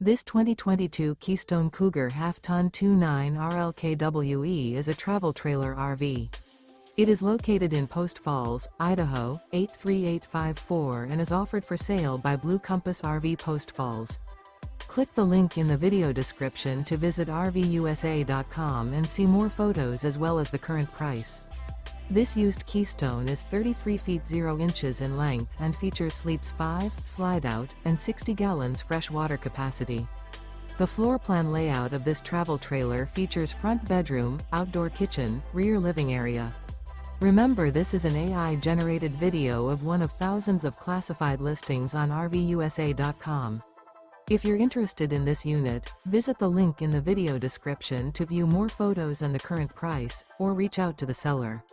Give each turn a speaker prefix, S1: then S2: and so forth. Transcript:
S1: This 2022 Keystone Cougar Half-Ton 29 RLKWE is a travel trailer RV. It is located in Post Falls, Idaho, 83854 and is offered for sale by Blue Compass RV Post Falls. Click the link in the video description to visit RVUSA.com and see more photos as well as the current price. This used Keystone is 33 feet 0 inches in length and features sleeps 5, slide-out, and 60 gallons fresh water capacity. The floor plan layout of this travel trailer features front bedroom, outdoor kitchen, rear living area. Remember, this is an AI-generated video of one of thousands of classified listings on RVUSA.com. If you're interested in this unit, visit the link in the video description to view more photos and the current price, or reach out to the seller.